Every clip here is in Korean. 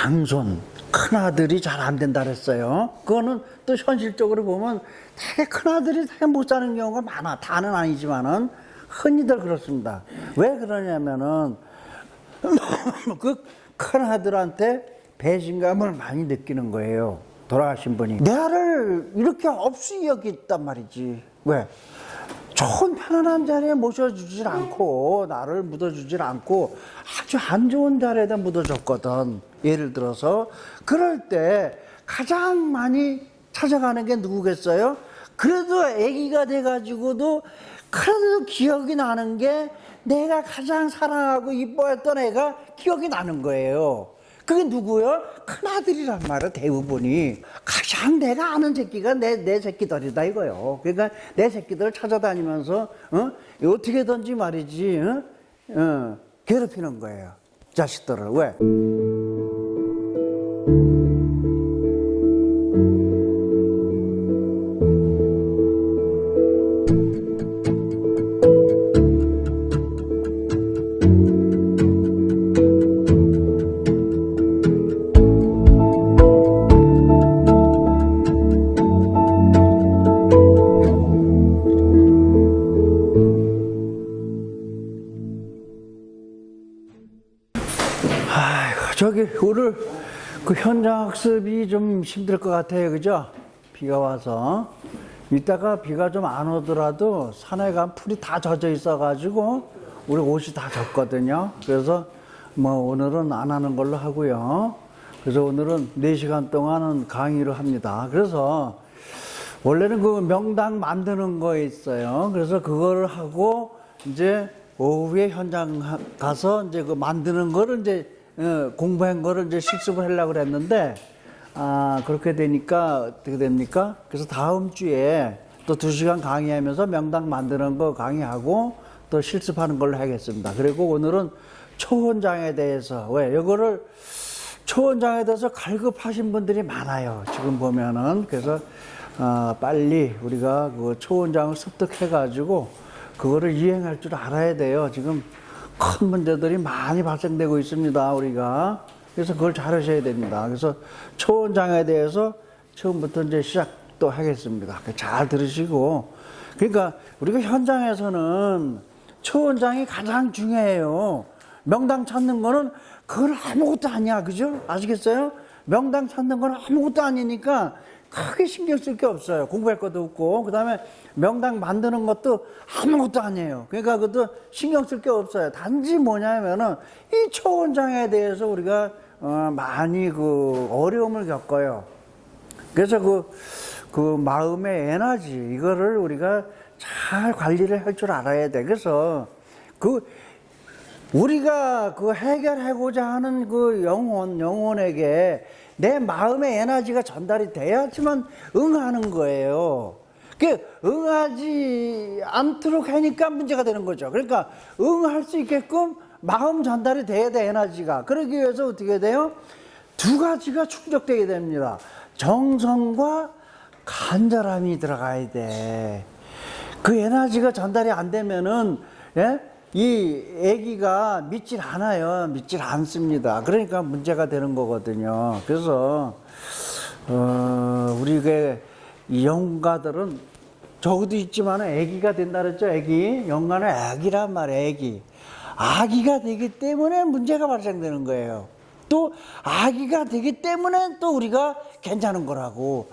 장손, 큰아들이 잘 안 된다 그랬어요. 그거는 또 현실적으로 보면 되게 큰아들이 되게 못 사는 경우가 많아. 다는 아니지만은 흔히들 그렇습니다. 왜 그러냐면은 그 큰아들한테 배신감을 많이 느끼는 거예요. 돌아가신 분이. 나를 이렇게 없이 여겼단 말이지. 왜? 좋은 편안한 자리에 모셔주질 않고 나를 묻어주질 않고 아주 안 좋은 자리에다 묻어줬거든. 예를 들어서 그럴 때 가장 많이 찾아가는 게 누구겠어요? 그래도 아기가 돼가지고도 그래도 기억이 나는 게 내가 가장 사랑하고 이뻐했던 애가 기억이 나는 거예요. 그게 누구요? 큰아들이란 말이야. 대부분이 가장 내가 아는 새끼가 내 새끼들이다 이거요. 그러니까 내 새끼들을 찾아다니면서 어떻게든지 말이지 괴롭히는 거예요. 자식들을. 왜? 저기 오늘 그 현장 학습이 좀 힘들 것 같아요. 그죠? 비가 와서 이따가 비가 좀 안 오더라도 산에 가면 풀이 다 젖어 있어 가지고 우리 옷이 다 젖거든요. 그래서 뭐 오늘은 안 하는 걸로 하고요. 그래서 오늘은 4시간 동안은 강의를 합니다. 그래서 원래는 그 명당 만드는 거 있어요. 그래서 그걸 하고 이제 오후에 현장 가서 이제 그 만드는 거를 이제 공부한 거를 이제 실습을 하려고 그랬는데, 그렇게 되니까 어떻게 됩니까? 그래서 다음 주에 또 2시간 강의하면서 명당 만드는 거 강의하고 또 실습하는 걸로 하겠습니다. 그리고 오늘은 초원장에 대해서, 왜? 이거를 초원장에 대해서 갈급하신 분들이 많아요. 지금 보면은. 그래서, 빨리 우리가 그 초원장을 습득해가지고 그거를 이행할 줄 알아야 돼요. 지금 큰 문제들이 많이 발생되고 있습니다, 우리가. 그래서 그걸 잘 하셔야 됩니다. 그래서 초원장에 대해서 처음부터 이제 시작도 하겠습니다. 잘 들으시고. 그러니까 우리가 현장에서는 초원장이 가장 중요해요. 명당 찾는 거는 그건 아무것도 아니야. 그죠? 아시겠어요? 명당 찾는 건 아무것도 아니니까 크게 신경 쓸 게 없어요. 공부할 것도 없고. 그 다음에 명당 만드는 것도 아무것도 아니에요. 그러니까 그것도 신경 쓸 게 없어요. 단지 뭐냐면은 이 초원장에 대해서 우리가 많이 그 어려움을 겪어요. 그래서 그 마음의 에너지, 이거를 우리가 잘 관리를 할 줄 알아야 돼. 그래서 우리가 그 해결하고자 하는 그 영혼에게 내 마음의 에너지가 전달이 돼야지만 응하는 거예요. 그 응하지 않도록 하니까 문제가 되는 거죠. 그러니까 응할 수 있게끔 마음 전달이 돼야 돼, 에너지가. 그러기 위해서 어떻게 돼요? 2가지가 충족되게 됩니다. 정성과 간절함이 들어가야 돼. 그 에너지가 전달이 안 되면은, 예? 이 아기가 믿질 않아요. 믿질 않습니다. 그러니까 문제가 되는 거거든요. 그래서 우리가 이 영가들은 저기도 있지만 아기가 된다 그랬죠. 아기. 영가는 아기란 말이에요. 아기. 아기가 되기 때문에 문제가 발생되는 거예요. 또 아기가 되기 때문에 또 우리가 괜찮은 거라고.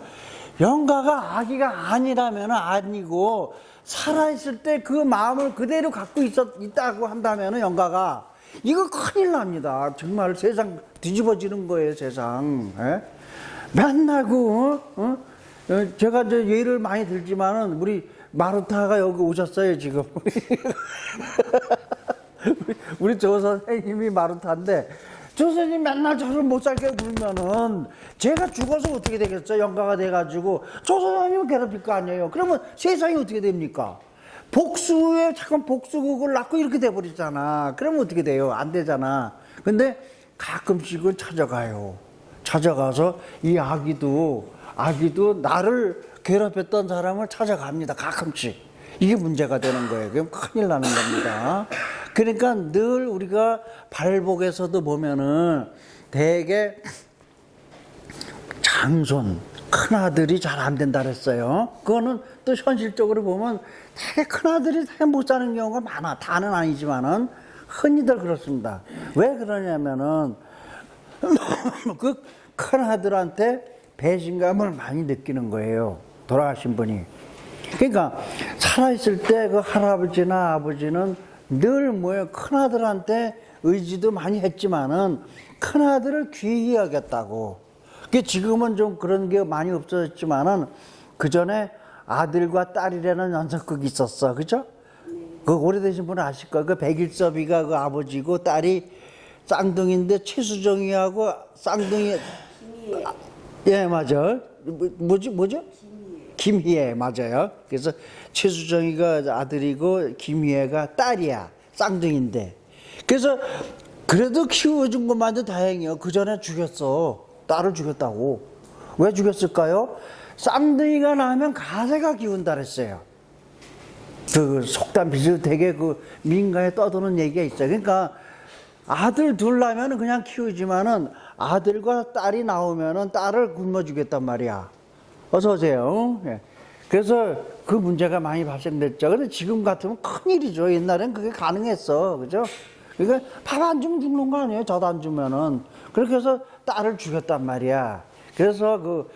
영가가 아기가 아니라면 아니고 살아있을 때 그 마음을 그대로 갖고 있다고 한다면 영가가 이거 큰일 납니다. 정말 세상 뒤집어지는 거예요. 세상. 예? 맨날 제가 이제 예를 많이 들지만은 우리 마르타가 여기 오셨어요 지금. 우리 조 선생님이 마르타인데 조 선생님 맨날 저를 못 살게 굴면은 제가 죽어서 어떻게 되겠어요? 영가가 돼가지고 조 선생님을 괴롭힐 거 아니에요. 그러면 세상이 어떻게 됩니까? 복수에 잠깐 복수국을 낳고 이렇게 돼버리잖아. 그러면 어떻게 돼요? 안 되잖아. 근데 가끔씩은 찾아가요. 찾아가서 이 아기도 나를 괴롭혔던 사람을 찾아갑니다. 가끔씩. 이게 문제가 되는 거예요. 그럼 큰일 나는 겁니다. 그러니까 늘 우리가 발복에서도 보면은 대개 장손, 큰아들이 잘 안 된다 그랬어요. 그거는 또 현실적으로 보면 되게 큰아들이 되게 못 사는 경우가 많아. 다는 아니지만은 흔히들 그렇습니다. 왜 그러냐면은 그 큰아들한테 배신감을 많이 느끼는 거예요. 돌아가신 분이. 그러니까 살아있을 때 그 할아버지나 아버지는 늘 뭐예요? 큰아들한테 의지도 많이 했지만은 큰아들을 귀히 여겼다고. 지금은 좀 그런 게 많이 없어졌지만은 그 전에 아들과 딸이라는 연속극이 있었어. 그죠? 그 오래되신 분은 아실 거예요. 그 백일섭이가 그 아버지고 딸이 쌍둥이인데 최수정이하고 쌍둥이. 예, 맞아. 뭐죠? 김희애, 맞아요. 그래서 최수정이가 아들이고 김희애가 딸이야. 쌍둥이인데. 그래서 그래도 키워준 것만도 다행이에요. 그 전에 죽였어. 딸을 죽였다고. 왜 죽였을까요? 쌍둥이가 나면 가세가 기운다 그랬어요. 그 속담 비슷 되게 그 민가에 떠도는 얘기가 있어요. 그러니까 아들 둘 나면 그냥 키우지만은 아들과 딸이 나오면은 딸을 굶어주겠단 말이야. 어서 오세요. 예. 그래서 그 문제가 많이 발생됐죠. 근데 지금 같으면 큰일이죠. 옛날엔 그게 가능했어. 그죠? 그러니까 밥 안 주면 죽는 거 아니에요? 젖 안 주면은. 그렇게 해서 딸을 죽였단 말이야. 그래서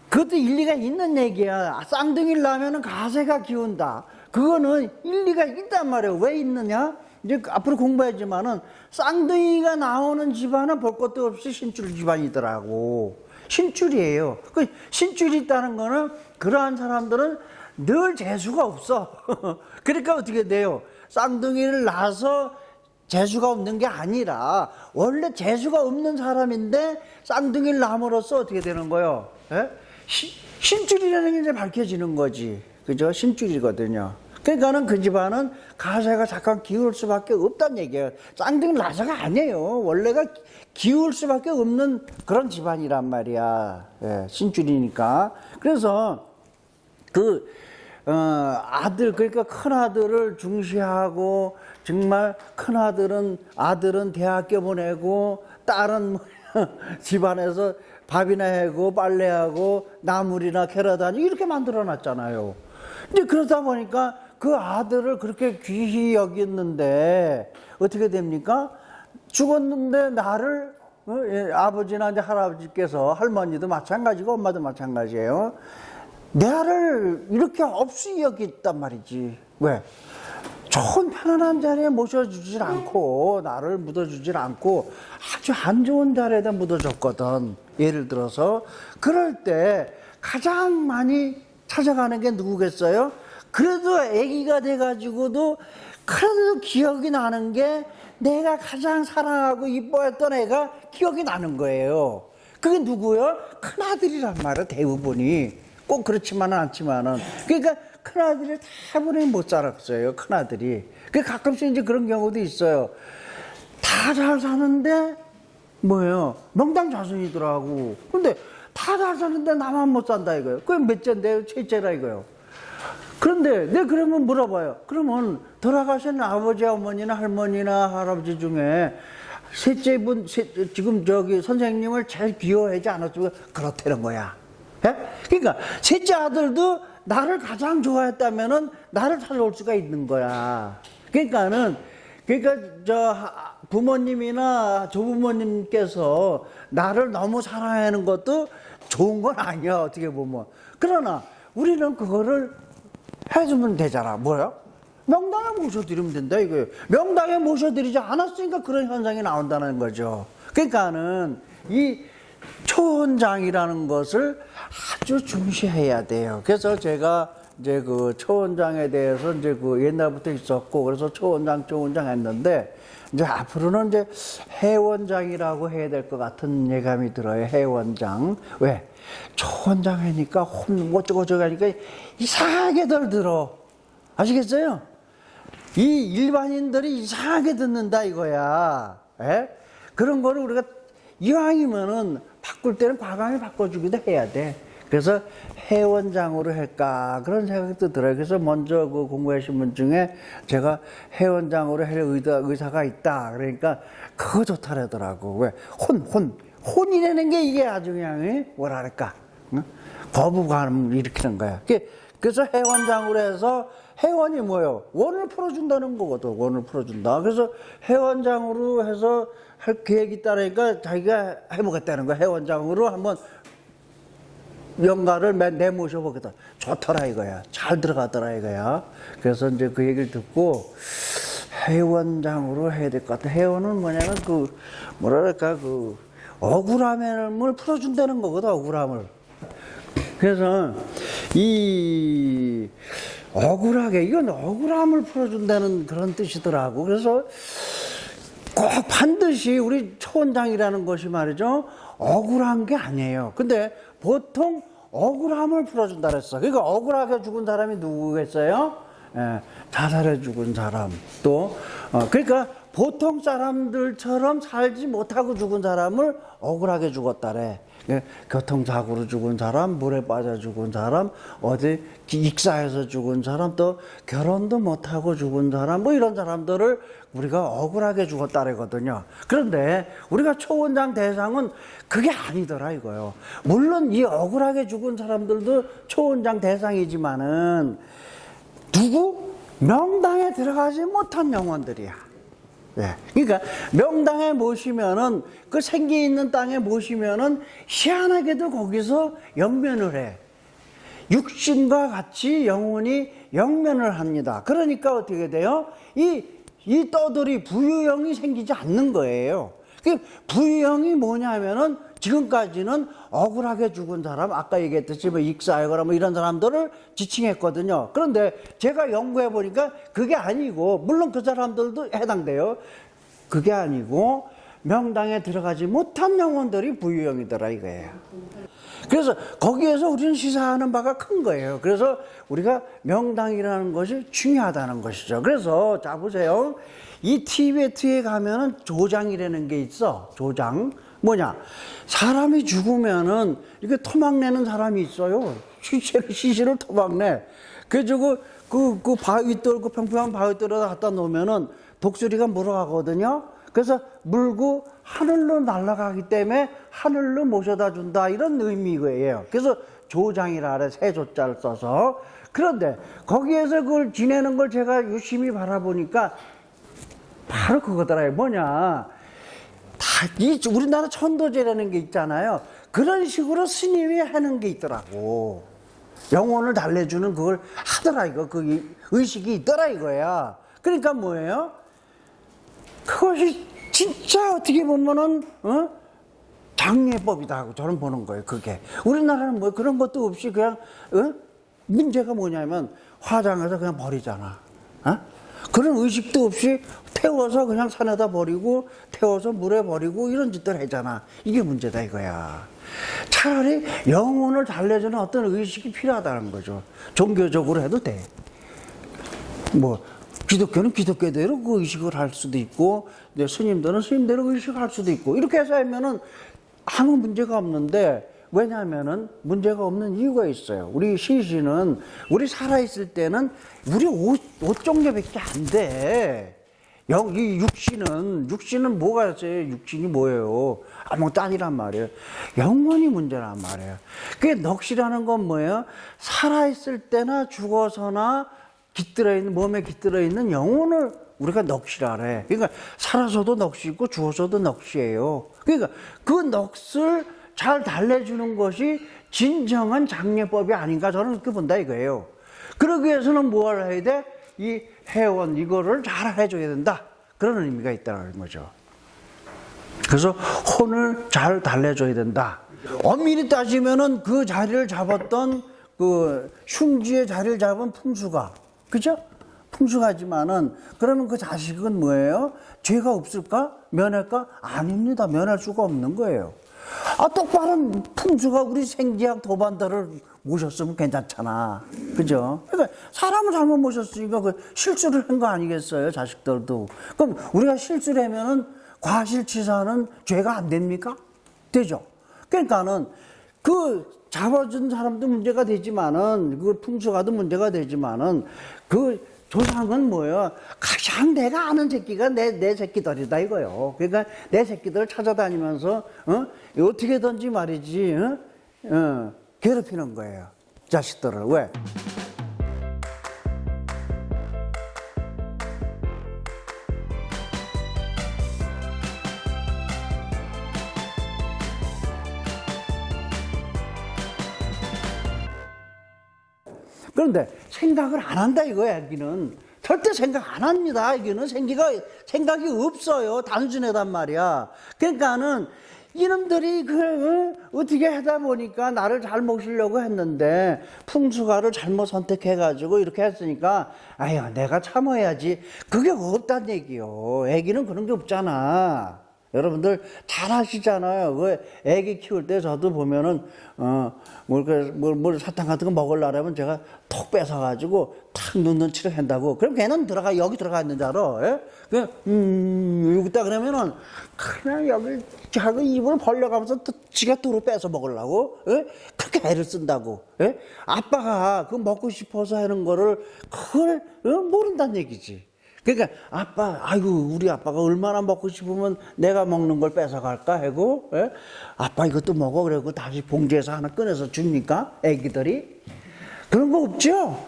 그것도 일리가 있는 얘기야. 쌍둥이를 낳으면 가세가 기운다. 그거는 일리가 있단 말이에요. 왜 있느냐? 이제 앞으로 공부하지만은 쌍둥이가 나오는 집안은 볼 것도 없이 신줄 집안이더라고. 신줄이에요. 그 신줄이 있다는 거는 그러한 사람들은 늘 재수가 없어. 그러니까 어떻게 돼요? 쌍둥이를 낳아서 재수가 없는 게 아니라 원래 재수가 없는 사람인데 쌍둥이를 낳음으로써 어떻게 되는 거예요? 예? 신줄이라는 게 이제 밝혀지는 거지. 그죠? 신줄이거든요. 그러니까는 그 집안은 가세가 잠깐 기울 수밖에 없다는 얘기예요. 쌍둥이 낳아서가 아니에요. 원래가 기울 수밖에 없는 그런 집안이란 말이야. 예, 신줄이니까. 그래서 아들, 그러니까 큰 아들을 중시하고 정말 큰 아들은 대학교 보내고 딸은 집안에서 밥이나 하고 빨래하고 나물이나 캐러 다니고 이렇게 만들어 놨잖아요. 근데 그러다 보니까 그 아들을 그렇게 귀히 여겼는데 어떻게 됩니까? 죽었는데 나를 아버지나 이제 할아버지께서 할머니도 마찬가지고 엄마도 마찬가지예요. 나를 이렇게 없이 여겼단 말이지. 왜? 좋은 편안한 자리에 모셔주질 않고 나를 묻어주질 않고 아주 안 좋은 자리에다 묻어줬거든. 예를 들어서 그럴 때 가장 많이 찾아가는 게 누구겠어요? 그래도 아기가 돼가지고도 그래도 기억이 나는 게 내가 가장 사랑하고 이뻐했던 애가 기억이 나는 거예요. 그게 누구요? 큰아들이란 말이야. 대부분이 꼭 그렇지만은 않지만은. 그러니까 큰아들이 대부분이 못 살았어요. 큰아들이. 그 가끔씩 이제 그런 경우도 있어요. 다 잘 사는데 뭐예요? 명당자손이더라고. 근데 다 잘 사는데 나만 못 산다 이거예요. 그게 몇째인데요? 셋째라 이거예요. 그런데 내가 그러면 물어봐요. 그러면 돌아가신 아버지, 어머니나 할머니나 할아버지 중에 셋째 분, 지금 저기 선생님을 제일 귀여워하지 않았으면 그렇다는 거야. 예? 그러니까 셋째 아들도 나를 가장 좋아했다면은 나를 찾아올 수가 있는 거야. 그러니까 저 부모님이나 조부모님께서 나를 너무 사랑하는 것도 좋은 건 아니야. 어떻게 보면. 그러나 우리는 그거를 해주면 되잖아. 뭐야? 명당에 모셔드리면 된다 이거예요. 명당에 모셔드리지 않았으니까 그런 현상이 나온다는 거죠. 그러니까는 이 초원장이라는 것을 아주 중시해야 돼요. 그래서 제가 이제 그 초원장에 대해서 이제 그 옛날부터 있었고 그래서 초원장 했는데 이제 앞으로는 이제 해원장이라고 해야 될 것 같은 예감이 들어요. 해원장. 왜? 초원장 하니까 어쩌고저쩌고 하니까 이상하게들 들어. 아시겠어요? 이 일반인들이 이상하게 듣는다 이거야. 에? 그런 거를 우리가 이왕이면은 바꿀 때는 과감히 바꿔주기도 해야 돼. 그래서 회원장으로 할까 그런 생각도 들어요. 그래서 먼저 그 공부하신 분 중에 제가 회원장으로 할 의사가 있다. 그러니까 그거 좋다라더라고. 왜? 혼이라는 게 이게 아주 그냥 뭐랄까 거부감을 일으키는 거야. 그래서 회원장으로 해서 회원이 뭐예요? 원을 풀어준다는 거거든. 원을 풀어준다. 그래서 회원장으로 해서 할 계획이 있다니까 자기가 해보겠다는 거야. 회원장으로 한번 연가를 내모셔 보겠다. 좋더라 이거야. 잘 들어가더라 이거야. 그래서 이제 그 얘기를 듣고 회원장으로 해야 될 것 같아. 회원은 뭐냐면 뭐랄까 억울함을 풀어준다는 거거든. 억울함을. 그래서 이 이건 억울함을 풀어준다는 그런 뜻이더라고. 그래서 꼭 반드시 우리 초원장이라는 것이 말이죠. 억울한 게 아니에요. 근데 보통 억울함을 풀어준다 그랬어. 그러니까 억울하게 죽은 사람이 누구겠어요? 자살해 죽은 사람. 또, 그러니까 보통 사람들처럼 살지 못하고 죽은 사람을 억울하게 죽었다래. 교통사고로 죽은 사람, 물에 빠져 죽은 사람, 어디 익사해서 죽은 사람, 또 결혼도 못하고 죽은 사람, 뭐 이런 사람들을 우리가 억울하게 죽었다래거든요. 그런데 우리가 초원장 대상은 그게 아니더라 이거요. 물론 이 억울하게 죽은 사람들도 초원장 대상이지만은 누구? 명당에 들어가지 못한 영혼들이야. 네. 그러니까 명당에 모시면은 그 생기 있는 땅에 모시면은 희한하게도 거기서 영면을 해. 육신과 같이 영혼이 영면을 합니다. 그러니까 어떻게 돼요? 이 떠돌이 부유형이 생기지 않는 거예요. 그 부유형이 뭐냐면은 지금까지는 억울하게 죽은 사람, 아까 얘기했듯이 뭐 익사하거나 뭐 이런 사람들을 지칭했거든요. 그런데 제가 연구해 보니까 그게 아니고, 물론 그 사람들도 해당돼요. 그게 아니고 명당에 들어가지 못한 영혼들이 부유형이더라 이거예요. 그래서 거기에서 우리는 시사하는 바가 큰 거예요. 그래서 우리가 명당이라는 것이 중요하다는 것이죠. 그래서 자 보세요. 이 티베트에 가면은 조장이라는 게 있어. 조장. 뭐냐? 사람이 죽으면은 이렇게 토막내는 사람이 있어요. 시신을 토막내. 그래서 그 바위돌, 그 평평한 바위돌에다 갖다 놓으면은 독수리가 물어가거든요. 그래서 물고 하늘로 날아가기 때문에 하늘로 모셔다 준다. 이런 의미예요. 그래서 조장이라 그래. 세 조자를 써서. 그런데 거기에서 그걸 지내는 걸 제가 유심히 바라보니까 바로 그거더라요. 뭐냐? 우리나라 천도제라는 게 있잖아요. 그런 식으로 스님이 하는 게 있더라고. 영혼을 달래주는 그걸 하더라, 이거. 그 의식이 있더라, 이거야. 그러니까 뭐예요? 그것이 진짜 어떻게 보면은, 장례법이다 하고 저는 보는 거예요, 그게. 우리나라는 뭐 그런 것도 없이 그냥, 문제가 뭐냐면 화장해서 그냥 버리잖아. 그런 의식도 없이 태워서 그냥 산에다 버리고 태워서 물에 버리고 이런 짓들 하잖아. 이게 문제다 이거야. 차라리 영혼을 달래주는 어떤 의식이 필요하다는 거죠. 종교적으로 해도 돼. 뭐 기독교는 기독교대로 그 의식을 할 수도 있고, 스님들은 스님대로 의식을 할 수도 있고, 이렇게 해서 하면은 아무 문제가 없는데, 왜냐하면은 문제가 없는 이유가 있어요. 우리 시신은 우리 살아있을 때는 우리 옷 종류밖에 안 돼. 이 육신은 뭐가 있어요? 육신이 뭐예요? 아무것도 아니란 말이에요. 영혼이 문제란 말이에요. 그게 넋이라는 건 뭐예요? 살아있을 때나 죽어서나 몸에 깃들어 있는 영혼을 우리가 넋이라 그래. 그러니까 살아서도 넋이 있고 죽어서도 넋이에요. 그러니까 그 넋을 잘 달래주는 것이 진정한 장례법이 아닌가 저는 그렇게 본다 이거예요. 그러기 위해서는 뭘 해야 돼? 이 회원 이거를 잘 해줘야 된다. 그런 의미가 있다는 거죠. 그래서 혼을 잘 달래줘야 된다. 엄밀히 따지면은 그 자리를 잡았던 그 흉지의 자리를 잡은 풍수가, 그죠? 풍수가지만은 그러면 그 자식은 뭐예요? 죄가 없을까? 면할까? 아닙니다. 면할 수가 없는 거예요. 똑바른 풍수가 우리 생지학 도반들을 모셨으면 괜찮잖아. 그죠? 그러니까 사람을 잘못 모셨으니까 그 실수를 한 거 아니겠어요? 자식들도. 그럼 우리가 실수를 하면은 과실치사는 죄가 안 됩니까? 되죠? 그러니까는 잡아준 사람도 문제가 되지만은, 풍수가도 문제가 되지만은, 조상은 뭐예요? 가장 내가 아는 새끼가 내 새끼들이다 이거요. 그러니까 내 새끼들을 찾아다니면서, 어떻게든지 말이지, 괴롭히는 거예요. 자식들을. 왜? 그런데 생각을 안 한다 이거야, 애기는. 절대 생각 안 합니다. 애기는 생각이 없어요. 단순하단 말이야. 그러니까는 이놈들이 어떻게 하다 보니까 나를 잘 모시려고 했는데 풍수가를 잘못 선택해가지고 이렇게 했으니까 아유 내가 참아야지. 그게 없단 얘기요. 애기는 그런 게 없잖아. 여러분들 잘 아시잖아요. 애기 키울 때 저도 보면은, 사탕 같은 거 먹으려면 제가 톡 뺏어가지고 탁 눈 치러 한다고. 그럼 걔는 여기 들어가 있는 줄 알아. 예? 여기다 그러면은 그냥 여기 자기 입을 벌려가면서 또 지가 도로 뺏어 먹으려고. 예? 그렇게 애를 쓴다고. 예? 아빠가 먹고 싶어서 하는 거를 그걸 모른다는 얘기지. 그러니까 우리 아빠가 얼마나 먹고 싶으면 내가 먹는 걸 뺏어갈까 하고, 예? 아빠 이것도 먹어 그러고 다시 봉지에서 하나 꺼내서 줍니까? 애기들이? 그런 거 없죠?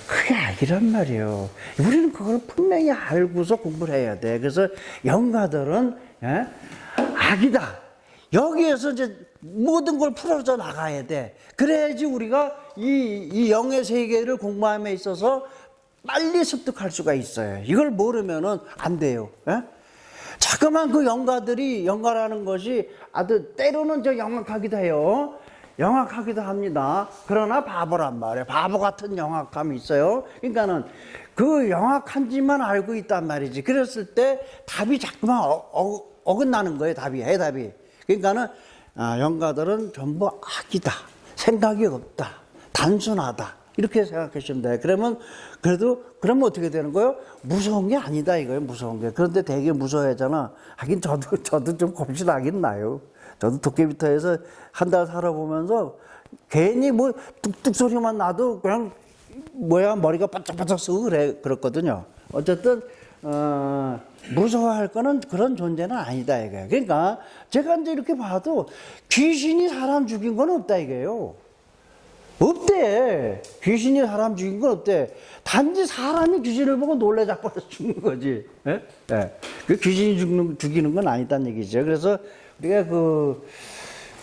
그게 아니란 말이에요. 우리는 그걸 분명히 알고서 공부를 해야 돼. 그래서 영가들은, 예? 악이다. 여기에서 이제 모든 걸 풀어져 나가야 돼. 그래야지 우리가 이 영의 세계를 공부함에 있어서 빨리 습득할 수가 있어요. 이걸 모르면은 안 돼요. 예? 자꾸만 영가라는 것이 아주 때로는 영악하기도 해요. 영악하기도 합니다. 그러나 바보란 말이에요. 바보 같은 영악함이 있어요. 그러니까는 영악한지만 알고 있단 말이지. 그랬을 때 답이 자꾸만 어긋나는 거예요. 해답이. 그러니까는 영가들은 전부 악이다. 생각이 없다. 단순하다. 이렇게 생각하시면 돼요. 그러면 어떻게 되는 거예요? 무서운 게 아니다 이거예요. 무서운 게. 그런데 되게 무서워하잖아. 하긴 저도 좀 겁이 나긴 나요. 저도 도깨비터에서 한 달 살아보면서 괜히 뚝뚝 소리만 나도 그냥 머리가 바짝바짝 쓰고 그렇거든요. 어쨌든 무서워할 거는 그런 존재는 아니다 이거예요. 그러니까 제가 이제 이렇게 봐도 귀신이 사람 죽인 건 없다 이거예요. 없대. 귀신이 사람 죽인 건 없대. 단지 사람이 귀신을 보고 놀래 자빠져서 죽는 거지. 예? 예. 귀신이 죽이는 건 아니다는 얘기죠. 그래서 우리가 그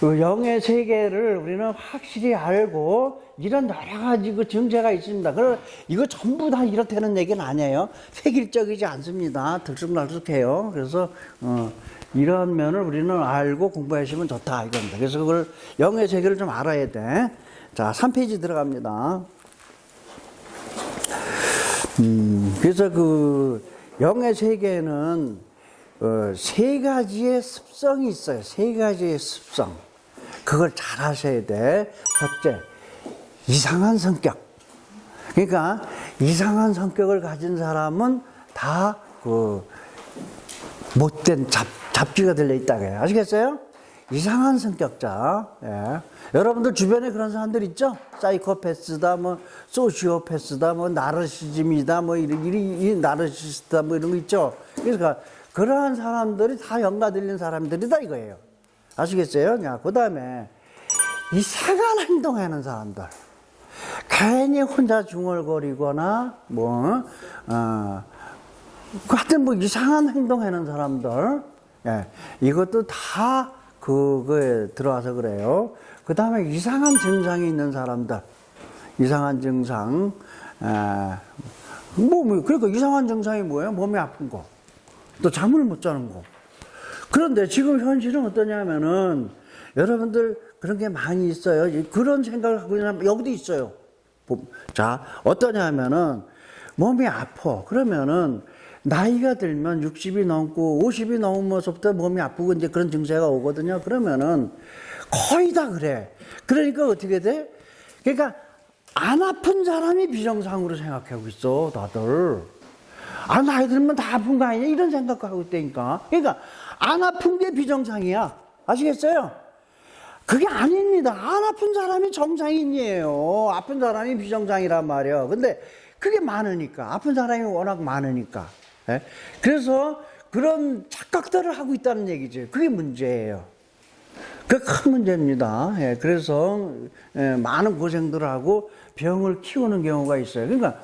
영의 세계를 우리는 확실히 알고 이런 여러 가지 증세가 있습니다. 이거 전부 다 이렇다는 얘기는 아니에요. 획일적이지 않습니다. 들쑥날쑥해요. 그래서 이런 면을 우리는 알고 공부하시면 좋다 이겁니다. 그래서 그걸 영의 세계를 좀 알아야 돼. 자, 3페이지 들어갑니다. 그래서 영의 세계는 세 가지의 습성이 있어요. 세 가지의 습성. 그걸 잘 아셔야 돼. 첫째, 이상한 성격. 그러니까 이상한 성격을 가진 사람은 다 못된 잡쥐가 들려있다고 해요. 아시겠어요? 이상한 성격자. 예. 여러분들 주변에 그런 사람들 있죠? 사이코패스다, 소시오패스다, 나르시즘이다, 이 나르시스트다, 이런 거 있죠? 그러니까 그러한 사람들이 다 영가 들린 사람들이다 이거예요. 아시겠어요? 그 다음에 이상한 행동하는 사람들. 괜히 혼자 중얼거리거나, 하여튼 이상한 행동하는 사람들. 예. 이것도 다 그거에 들어와서 그래요. 그 다음에 이상한 증상이 있는 사람들. 이상한 증상. 그러니까 이상한 증상이 뭐예요? 몸이 아픈 거. 또 잠을 못 자는 거. 그런데 지금 현실은 어떠냐면은 여러분들 그런 게 많이 있어요. 그런 생각을 하고 있는 사람 여기도 있어요. 자, 어떠냐면은 몸이 아파. 그러면은 나이가 들면 60이 넘고 50이 넘으면서부터 몸이 아프고 이제 그런 증세가 오거든요. 그러면은 거의 다 그래. 그러니까 어떻게 돼? 그러니까 안 아픈 사람이 비정상으로 생각하고 있어, 다들. 나이 들면 다 아픈 거 아니냐? 이런 생각하고 있다니까. 그러니까 안 아픈 게 비정상이야. 아시겠어요? 그게 아닙니다. 안 아픈 사람이 정상인이에요. 아픈 사람이 비정상이란 말이에요. 근데 그게 많으니까, 아픈 사람이 워낙 많으니까. 예? 그래서 그런 착각들을 하고 있다는 얘기죠. 그게 문제예요. 그게 큰 문제입니다. 예, 그래서 많은 고생들을 하고 병을 키우는 경우가 있어요. 그러니까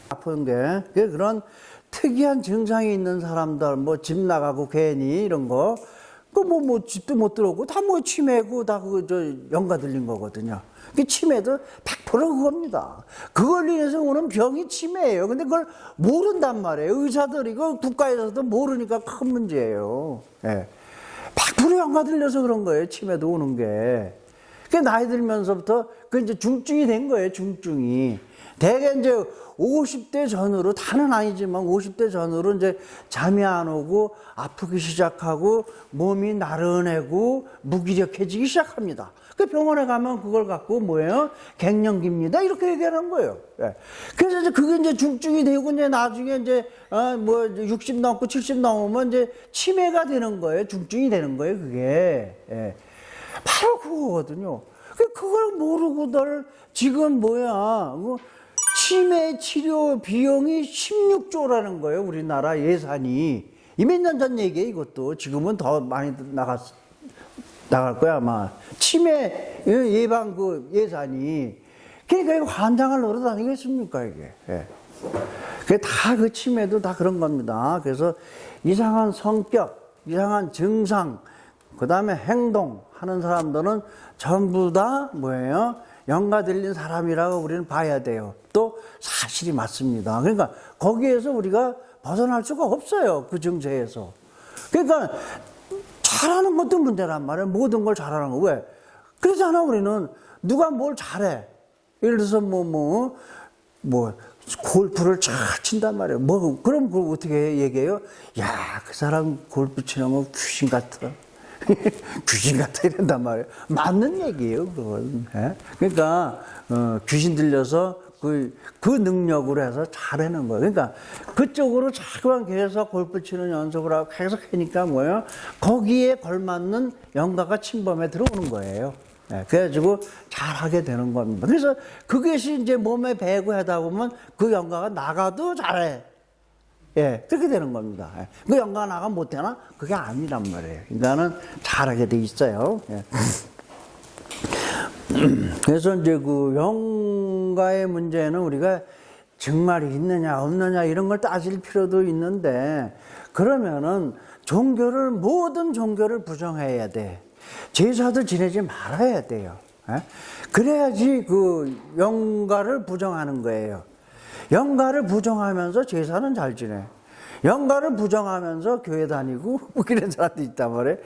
아픈 게 그런 특이한 증상이 있는 사람들, 뭐 집 나가고 괜히 이런 거, 뭐 집도 못 들어오고 다 뭐 치매고 다 연가 들린 거거든요. 그 치매도 100% 그겁니다. 그걸 인해서 오는 병이 치매예요. 근데 그걸 모른단 말이에요. 의사들이 그 국가에서도 모르니까 큰 문제예요. 예. 100% 연가 들려서 그런 거예요. 치매도 오는 게. 그 나이 들면서부터 그 이제 중증이 된 거예요. 중증이. 대개 이제 50대 전후로, 다는 아니지만 50대 전후로 이제 잠이 안 오고 아프기 시작하고 몸이 나른해고 무기력해지기 시작합니다. 그 병원에 가면 그걸 갖고 뭐예요? 갱년기입니다. 이렇게 얘기하는 거예요. 예. 그래서 이제 그게 이제 중증이 되고 이제 나중에 이제 뭐 60 넘고 70 넘으면 이제 치매가 되는 거예요. 중증이 되는 거예요. 그게. 예. 바로 그거거든요. 그걸 모르고들 지금 뭐야? 치매 치료 비용이 16조라는 거예요. 우리나라 예산이. 이 몇 년 전 얘기예요. 이것도. 지금은 더 많이 나갈 거야 아마. 치매 예방 그 예산이. 그러니까 이거 환장을 노려 다니겠습니까 이게. 예. 그게 다 그 치매도 다 그런 겁니다. 그래서 이상한 성격, 이상한 증상, 그 다음에 행동 하는 사람들은 전부 다 뭐예요? 연가 들린 사람이라고 우리는 봐야 돼요. 또 사실이 맞습니다. 그러니까 거기에서 우리가 벗어날 수가 없어요. 그 증세에서. 그러니까 잘하는 것도 문제란 말이에요. 모든 걸 잘하는 거. 왜? 그러잖아 우리는. 누가 뭘 잘해. 예를 들어서 골프를 잘 친단 말이에요. 그럼 그걸 어떻게 얘기해요? 야, 그 사람 골프 치는 거 귀신 같아. 귀신 같아 이런단 말이에요. 맞는 얘기예요, 그건. 예? 그러니까 귀신 들려서 그 능력으로 해서 잘하는 거예요. 그러니까 그쪽으로 자꾸만 계속 골프 치는 연습을 하고 계속 하니까 뭐예요? 거기에 걸맞는 연가가 침범해 들어오는 거예요. 예, 그래가지고 잘하게 되는 겁니다. 그래서 그것이 이제 몸에 배고 하다 보면 그 연가가 나가도 잘해. 예, 그렇게 되는 겁니다. 예. 그 연가 나가 못하나? 그게 아니란 말이에요. 인간은 잘하게 돼 있어요. 예. 그래서 이제 그 연가의 문제는 우리가 정말이 있느냐, 없느냐, 이런 걸 따질 필요도 있는데, 그러면은 모든 종교를 부정해야 돼. 제사도 지내지 말아야 돼요. 예? 그래야지 그 연가를 부정하는 거예요. 연가를 부정하면서 제사는 잘 지내. 연가를 부정하면서 교회 다니고 뭐 이런 사람도 있단 말이에요.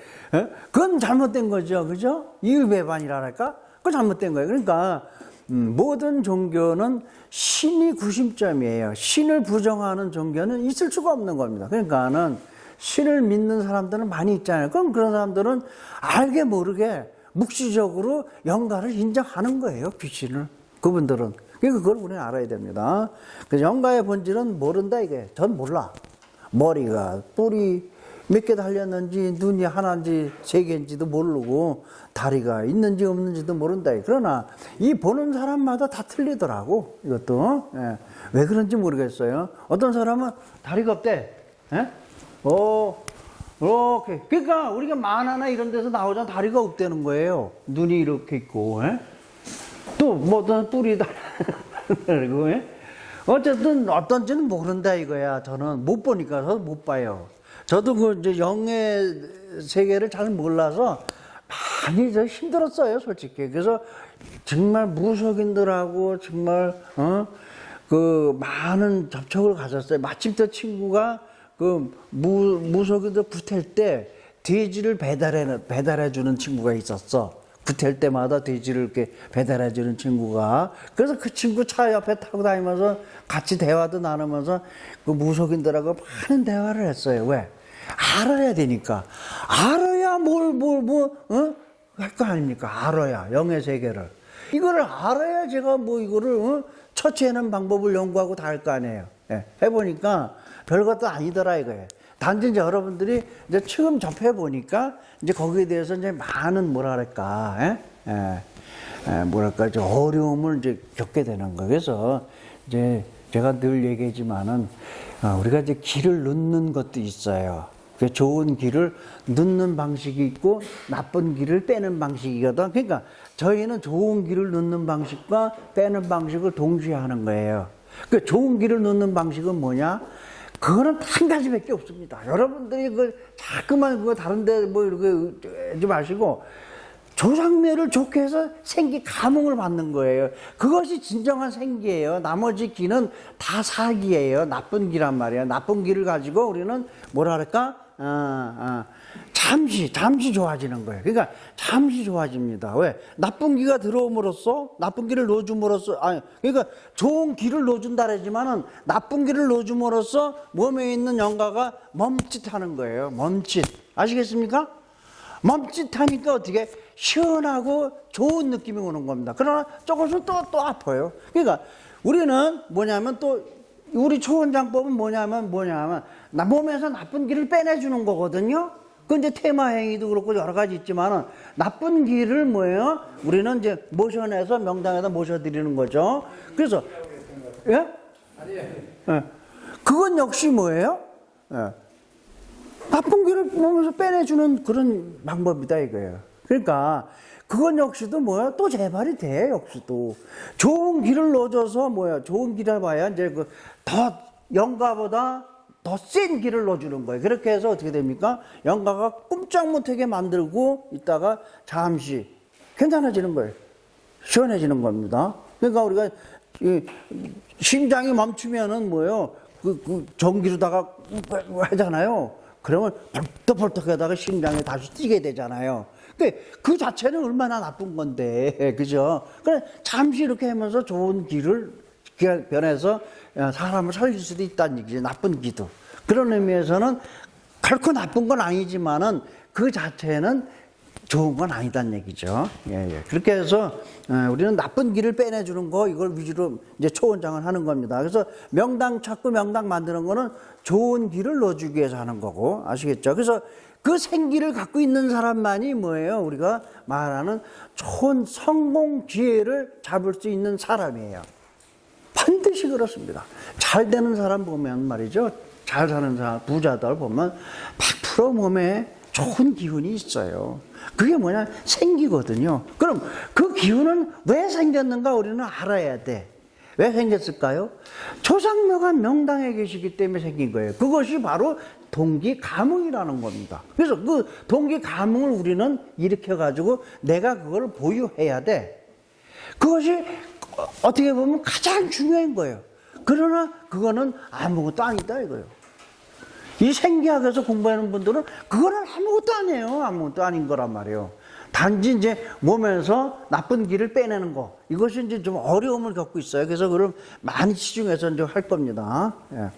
그건 잘못된 거죠. 그죠? 이율배반이랄까? 그건 잘못된 거예요. 그러니까 모든 종교는 신이 구심점이에요. 신을 부정하는 종교는 있을 수가 없는 겁니다. 그러니까는 신을 믿는 사람들은 많이 있잖아요. 그럼 그런 사람들은 알게 모르게 묵시적으로 연가를 인정하는 거예요. 귀신을. 그분들은. 그러니까 그걸 우리는 알아야 됩니다. 그래서 연가의 본질은 모른다 이게. 전 몰라. 머리가 뿔이 몇 개 달렸는지 눈이 하나인지 세 개인지도 모르고 다리가 있는지 없는지도 모른다. 그러나 이 보는 사람마다 다 틀리더라고. 이것도. 예. 왜 그런지 모르겠어요. 어떤 사람은 다리가 없대. 예? 이렇게. 그러니까 우리가 만화나 이런 데서 나오잖아. 다리가 없다는 거예요. 눈이 이렇게 있고. 예? 또 뭐든 뿔이 달리고. 예? 어쨌든 어떤지는 모른다 이거야. 저는 못 보니까 저도 못 봐요. 저도 그 이제 영의 세계를 잘 몰라서 많이 저 힘들었어요, 솔직히. 그래서 정말 무속인들하고 정말 그 많은 접촉을 가졌어요. 마침 저 친구가 그 무속인들 구탈 때 돼지를 배달해 주는 친구가 있었어. 구탈 때마다 돼지를 이렇게 배달해 주는 친구가. 그래서 그 친구 차 옆에 타고 다니면서 같이 대화도 나누면서 그 무속인들하고 많은 대화를 했어요. 왜? 알아야 되니까. 알아야 할 거 아닙니까? 알아야, 영의 세계를. 이거를 알아야 제가 이거를 처치하는 방법을 연구하고 다 할 거 아니에요. 예, 해보니까 별것도 아니더라 이거예요. 단지 이제 여러분들이 이제 처음 접해 보니까 이제 거기에 대해서 이제 많은 뭐랄까, 뭐랄까, 이제 어려움을 이제 겪게 되는 거예요. 그래서 이제 제가 늘 얘기하지만은 우리가 이제 길을 넣는 것도 있어요. 그 좋은 길을 넣는 방식이 있고 나쁜 길을 빼는 방식이거든. 그러니까 저희는 좋은 길을 넣는 방식과 빼는 방식을 동시에 하는 거예요. 그 좋은 길을 넣는 방식은 뭐냐? 그거는 한 가지밖에 없습니다. 여러분들이 자꾸만 그거 다른데 뭐 이렇게 하지 마시고 조상묘를 좋게 해서 생기 감흥을 받는 거예요. 그것이 진정한 생기예요. 나머지 기는 다 사기예요. 나쁜 기란 말이에요. 나쁜 기를 가지고 우리는 뭐랄까? 잠시 좋아지는 거예요. 그러니까 잠시 좋아집니다. 왜? 나쁜 기가 들어옴으로써, 나쁜 기를 넣어줌으로써, 그러니까 좋은 기를 넣어준다 그러지만은 나쁜 기를 넣어줌으로써 몸에 있는 영가가 멈칫하는 거예요. 멈칫. 아시겠습니까? 멈칫하니까 어떻게 시원하고 좋은 느낌이 오는 겁니다. 그러나 조금씩 또 아파요. 그러니까 우리는 뭐냐면 또 우리 초원장법은 뭐냐면 나 몸에서 나쁜 기를 빼내주는 거거든요. 그 이제 테마 행위도 그렇고 여러 가지 있지만은 나쁜 기를 뭐예요? 우리는 이제 모셔내서 명당에다 모셔드리는 거죠. 그래서 예? 예. 그건 역시 뭐예요? 예. 나쁜 기를 몸에서 빼내주는 그런 방법이다 이거예요. 그러니까 그건 역시도 뭐야? 또 재발이 돼, 역시도. 좋은 기를 넣어줘서 뭐야? 좋은 기를 봐야 이제 더 영가보다 더 센 기를 넣어주는 거예요. 그렇게 해서 어떻게 됩니까? 영가가 꼼짝 못하게 만들고 있다가 잠시 괜찮아지는 거예요. 시원해지는 겁니다. 그러니까 우리가 심장이 멈추면은 뭐예요? 전기로다가 하잖아요. 그러면 벌떡벌떡 하다가 심장이 다시 뛰게 되잖아요. 근데 그 자체는 얼마나 나쁜 건데, 그죠? 그래, 잠시 이렇게 하면서 좋은 기를 변해서 사람을 살릴 수도 있다는 얘기죠. 나쁜 기도. 그런 의미에서는 결코 나쁜 건 아니지만은 그 자체는 좋은 건 아니다는 얘기죠. 예. 그렇게 해서 우리는 나쁜 기를 빼내주는 거 이걸 위주로 이제 초원장을 하는 겁니다. 그래서 명당 찾고 명당 만드는 거는 좋은 기를 넣어주기 위해서 하는 거고 아시겠죠? 그래서 그 생기를 갖고 있는 사람만이 뭐예요? 우리가 말하는 좋은 성공 기회를 잡을 수 있는 사람이에요. 반드시 그렇습니다. 잘 되는 사람 보면 말이죠. 잘 사는 사람, 부자들 보면 100% 몸에 좋은 기운이 있어요. 그게 뭐냐? 생기거든요. 그럼 그 기운은 왜 생겼는가 우리는 알아야 돼. 왜 생겼을까요? 조상묘가 명당에 계시기 때문에 생긴 거예요. 그것이 바로 동기 감흥이라는 겁니다. 그래서 그 동기 감흥을 우리는 일으켜가지고 내가 그걸 보유해야 돼. 그것이 어떻게 보면 가장 중요한 거예요. 그러나 그거는 아무것도 아니다 이거예요. 이 생기학에서 공부하는 분들은 그거는 아무것도 아니에요. 아무것도 아닌 거란 말이에요. 단지 이제 몸에서 나쁜 기를 빼내는 거. 이것이 이제 좀 어려움을 겪고 있어요. 그래서 그걸 많이 시중에서 이제 할 겁니다. 예.